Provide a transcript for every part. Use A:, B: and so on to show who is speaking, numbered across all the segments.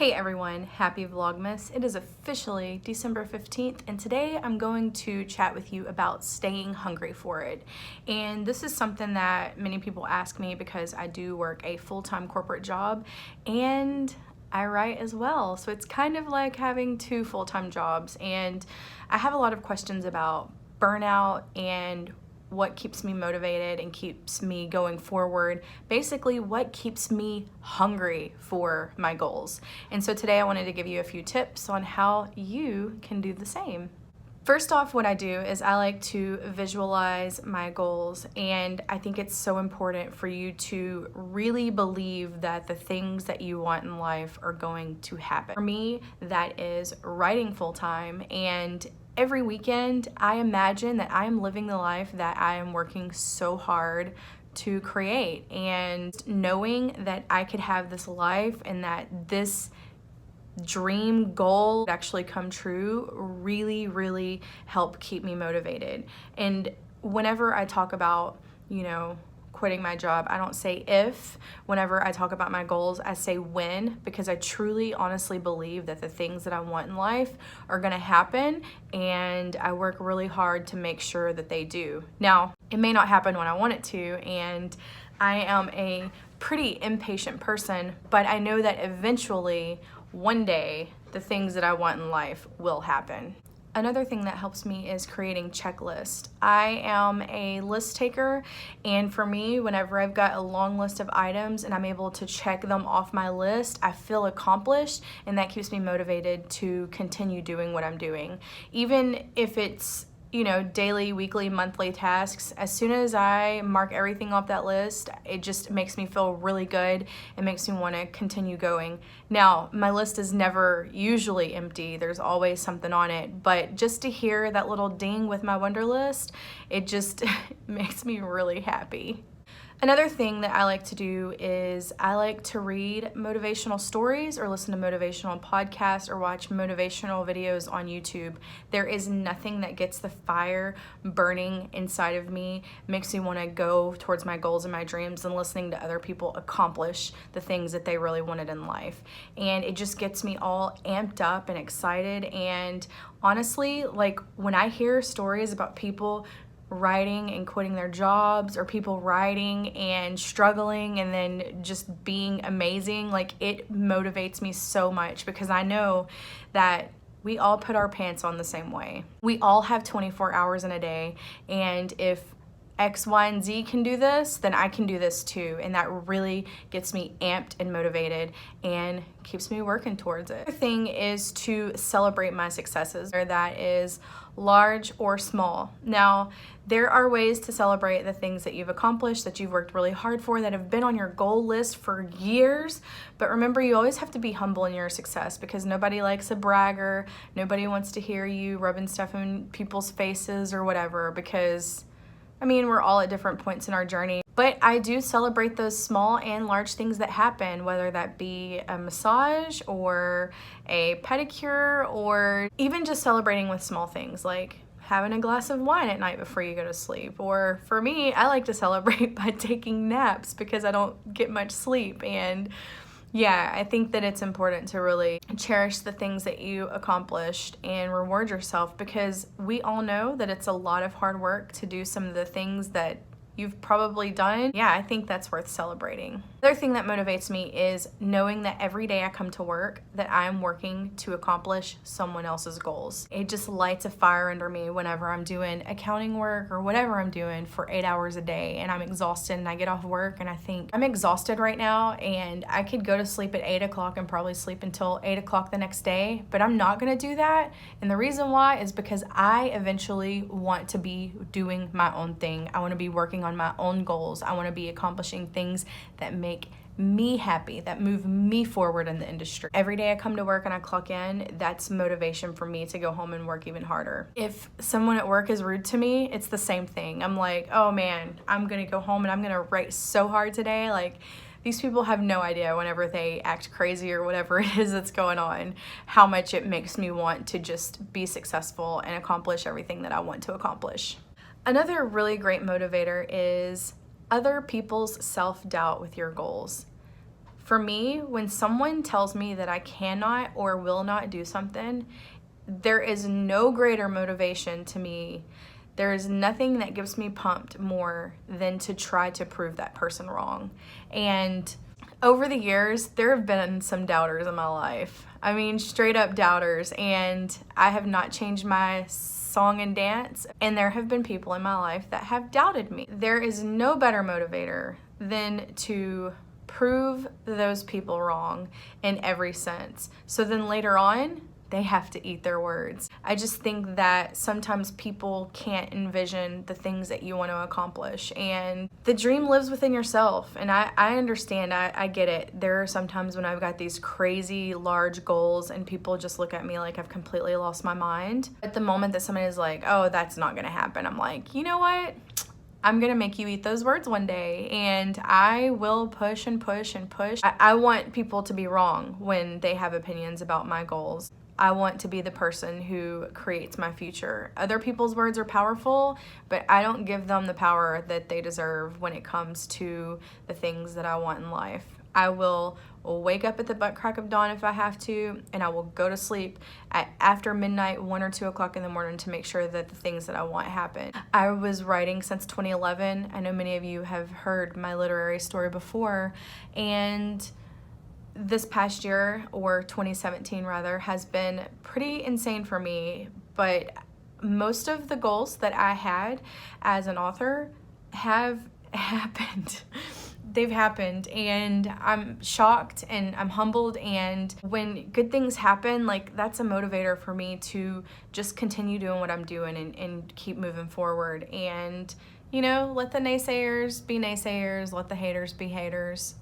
A: Hey everyone, happy Vlogmas. It is officially December 15th and today I'm going to chat with you about staying hungry for it. And this is something that many people ask me because I do work a full-time corporate job and I write as well. So it's kind of like having two full-time jobs, and I have a lot of questions about burnout and what keeps me motivated and keeps me going forward. Basically, what keeps me hungry for my goals. And so today I wanted to give you a few tips on how you can do the same. First off, what I do is I like to visualize my goals, and I think it's so important for you to really believe that the things that you want in life are going to happen. For me, that is writing full-time, and every weekend, I imagine that I am living the life that I am working so hard to create, and knowing that I could have this life and that this dream goal actually come true really help keep me motivated. And whenever I talk about, quitting my job, I don't say if. Whenever I talk about my goals, I say when, because I truly honestly believe that the things that I want in life are gonna happen, and I work really hard to make sure that they do. Now, it may not happen when I want it to, and I am a pretty impatient person, but I know that eventually, one day, the things that I want in life will happen. Another thing that helps me is creating checklists. I am a list taker, and for me, whenever I've got a long list of items and I'm able to check them off my list, I feel accomplished, and that keeps me motivated to continue doing what I'm doing. Even if it's daily, weekly, monthly tasks, as soon as I mark everything off that list, it just makes me feel really good. It makes me want to continue going. Now, my list is never usually empty. There's always something on it, but just to hear that little ding with my Wonder List, it just makes me really happy. Another thing that I like to do is I like to read motivational stories or listen to motivational podcasts or watch motivational videos on YouTube. There is nothing that gets the fire burning inside of me, makes me want to go towards my goals and my dreams, than listening to other people accomplish the things that they really wanted in life. And it just gets me all amped up and excited. And honestly, like when I hear stories about people writing and quitting their jobs, or people writing and struggling and then just being amazing, like it motivates me so much, because I know that we all put our pants on the same way. We all have 24 hours in a day, and if X, Y, and Z can do this, then I can do this too. And that really gets me amped and motivated and keeps me working towards it. The thing is to celebrate my successes, whether that is large or small. Now, there are ways to celebrate the things that you've accomplished, that you've worked really hard for, that have been on your goal list for years. But remember, you always have to be humble in your success, because nobody likes a bragger. Nobody wants to hear you rubbing stuff in people's faces or whatever, because we're all at different points in our journey. But I do celebrate those small and large things that happen, whether that be a massage or a pedicure, or even just celebrating with small things like having a glass of wine at night before you go to sleep. Or for me, I like to celebrate by taking naps because I don't get much sleep. And yeah, I think that it's important to really cherish the things that you accomplished and reward yourself, because we all know that it's a lot of hard work to do some of the things that you've probably done. Yeah, I think that's worth celebrating. Another thing that motivates me is knowing that every day I come to work, that I'm working to accomplish someone else's goals. It just lights a fire under me whenever I'm doing accounting work or whatever I'm doing for 8 hours a day, and I'm exhausted, and I get off work and I think, I'm exhausted right now, and I could go to sleep at 8 o'clock and probably sleep until 8 o'clock the next day, but I'm not gonna do that. And the reason why is because I eventually want to be doing my own thing. I want to be working on my own goals. I want to be accomplishing things that make me happy, that move me forward in the industry. Every day I come to work and I clock in, that's motivation for me to go home and work even harder. If someone at work is rude to me, it's the same thing. I'm like, oh man, I'm gonna go home and I'm gonna write so hard today. Like, these people have no idea, whenever they act crazy or whatever it is that's going on, how much it makes me want to just be successful and accomplish everything that I want to accomplish. Another really great motivator is other people's self-doubt with your goals. For me, when someone tells me that I cannot or will not do something, there is no greater motivation to me. There is nothing that gives me pumped more than to try to prove that person wrong. And over the years, there have been some doubters in my life. I mean, straight up doubters, and I have not changed my song and dance, and there have been people in my life that have doubted me. There is no better motivator than to prove those people wrong in every sense. So then later on, they have to eat their words. I just think that sometimes people can't envision the things that you want to accomplish, and the dream lives within yourself. And I understand, I get it. There are some times when I've got these crazy large goals and people just look at me like I've completely lost my mind. At the moment that somebody is like, oh, that's not gonna happen, I'm like, you know what? I'm gonna make you eat those words one day, and I will push and push and push. I want people to be wrong when they have opinions about my goals. I want to be the person who creates my future. Other people's words are powerful, but I don't give them the power that they deserve when it comes to the things that I want in life. I will wake up at the butt crack of dawn if I have to, and I will go to sleep after midnight, 1 or 2 o'clock in the morning, to make sure that the things that I want happen. I was writing since 2011. I know many of you have heard my literary story before, and this past year, or 2017 rather, has been pretty insane for me, but most of the goals that I had as an author have happened. They've happened, and I'm shocked and I'm humbled, and when good things happen, like, that's a motivator for me to just continue doing what I'm doing and keep moving forward. And, you know, let the naysayers be naysayers, let the haters be haters.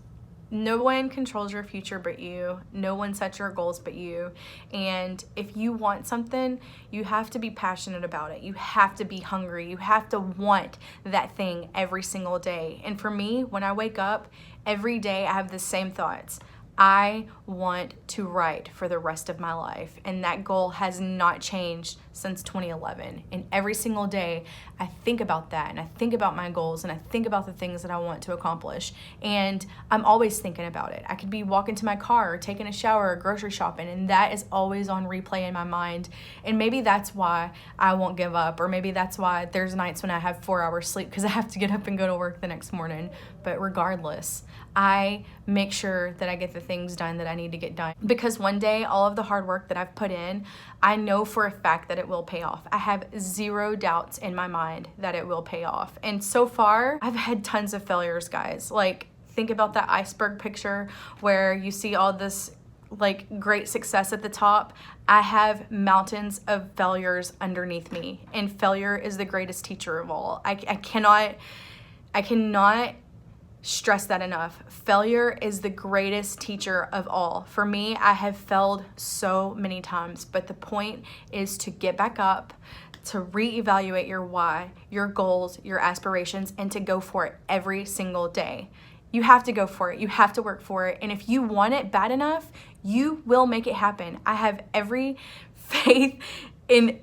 A: No one controls your future but you. No one sets your goals but you. And if you want something, you have to be passionate about it. You have to be hungry. You have to want that thing every single day. And for me, when I wake up, every day I have the same thoughts. I want to write for the rest of my life, and that goal has not changed since 2011. And every single day I think about that, and I think about my goals, and I think about the things that I want to accomplish, and I'm always thinking about it. I could be walking to my car or taking a shower or grocery shopping, and that is always on replay in my mind. And maybe that's why I won't give up, or maybe that's why there's nights when I have 4 hours sleep because I have to get up and go to work the next morning. But regardless, I make sure that I get the things done that I need to get done, because one day all of the hard work that I've put in, I know for a fact that it will pay off. I have zero doubts in my mind that it will pay off. And so far, I've had tons of failures, guys. Like, think about that iceberg picture where you see all this like great success at the top. I have mountains of failures underneath me, and failure is the greatest teacher of all. I cannot stress that enough. Failure is the greatest teacher of all. For me, I have failed so many times, but the point is to get back up, to reevaluate your why, your goals, your aspirations, and to go for it every single day. You have to go for it. You have to work for it. And if you want it bad enough, you will make it happen. I have every faith in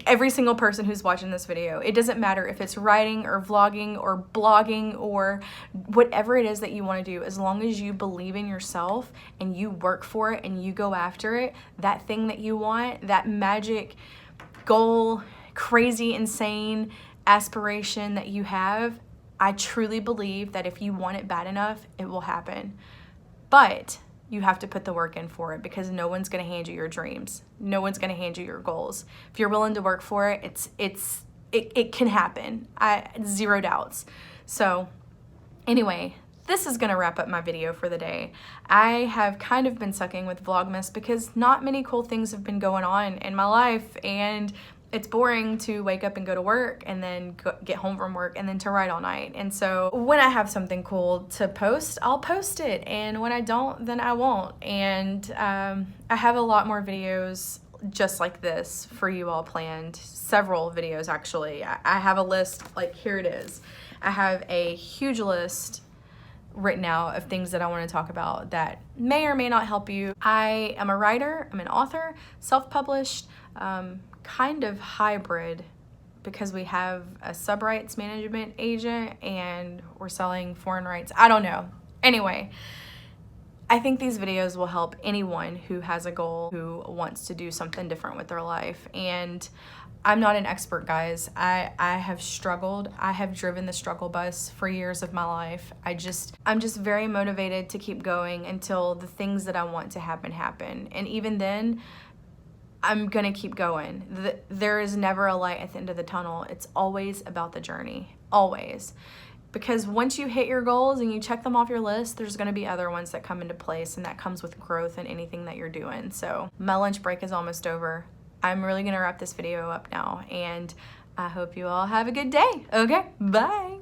A: every single person who's watching this video. It doesn't matter if it's writing or vlogging or blogging or whatever it is that you want to do. As long as you believe in yourself and you work for it and you go after it, that thing that you want, that magic goal, crazy, insane aspiration that you have, I truly believe that if you want it bad enough, it will happen. But you have to put the work in for it, because no one's going to hand you your dreams. No one's going to hand you your goals. If you're willing to work for it, it can happen. Zero doubts. So anyway, this is going to wrap up my video for the day. I have kind of been sucking with Vlogmas because not many cool things have been going on in my life, and it's boring to wake up and go to work and then get home from work and then to write all night. And so when I have something cool to post, I'll post it. And when I don't, then I won't. And I have a lot more videos just like this for you all planned. Several videos, actually. I have a list, like here it is. I have a huge list written out of things that I want to talk about that may or may not help you. I am a writer, I'm an author, self-published, kind of hybrid, because we have a sub-rights management agent and we're selling foreign rights. I don't know. Anyway, I think these videos will help anyone who has a goal, who wants to do something different with their life. And I'm not an expert, guys. I have struggled. I have driven the struggle bus for years of my life. I'm just very motivated to keep going until the things that I want to happen. And even then, I'm gonna keep going. There is never a light at the end of the tunnel. It's always about the journey, always. Because once you hit your goals and you check them off your list, there's gonna be other ones that come into place, and that comes with growth in anything that you're doing. So my lunch break is almost over. I'm really gonna wrap this video up now, and I hope you all have a good day. Okay, bye.